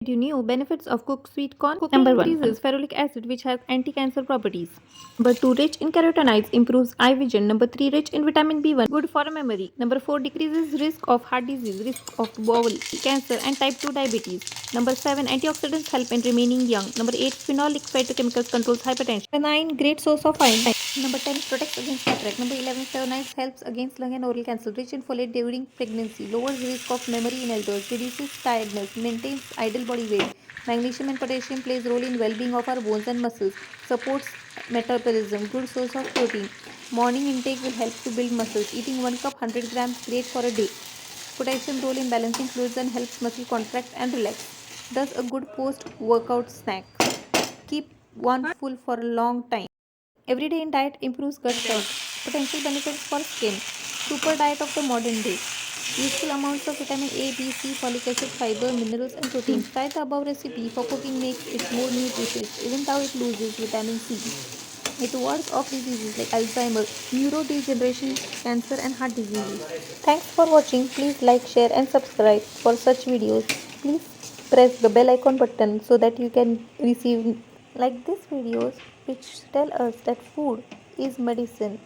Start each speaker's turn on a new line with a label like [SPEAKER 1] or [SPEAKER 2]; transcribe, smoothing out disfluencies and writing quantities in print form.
[SPEAKER 1] You knew benefits of cooked sweet corn. Cooking
[SPEAKER 2] Number 1.
[SPEAKER 1] increases ferulic acid, which has anti-cancer properties. Number 2, rich in carotenoids, improves eye vision. Number 3, rich in vitamin B1, good for memory. Number 4, decreases risk of heart disease, risk of bowel cancer, and type 2 diabetes. Number 7, antioxidants help in remaining young. Number 8, phenolic phytochemicals controls hypertension. Number 9, great source of iron. Number 10, protects against cataract. Number 11, flavonoids helps against lung and oral cancer. Rich in folate during pregnancy. Lowers risk of memory in elders. Reduces tiredness. Maintains ideal body weight. Magnesium and potassium plays role in well-being of our bones and muscles. Supports metabolism. Good source of protein. Morning intake will help to build muscles. Eating 1 cup 100 grams great for a day. Potassium role in balancing fluids and helps muscle contract and relax. Thus a good post-workout snack. Keep one full for a long time. Everyday in diet improves gut health. Potential benefits for skin. Super diet of the modern day. Useful amounts of vitamin A, B, C, folic acid, fiber, minerals, and proteins. Try the above recipe for cooking makes it more nutritious, even though it loses vitamin C. It wards off diseases like Alzheimer's, neurodegeneration, cancer, and heart diseases. Thanks for watching. Please like, share, and subscribe for such videos. Please press the bell icon button so that you can receive like these videos which tell us that food is medicine.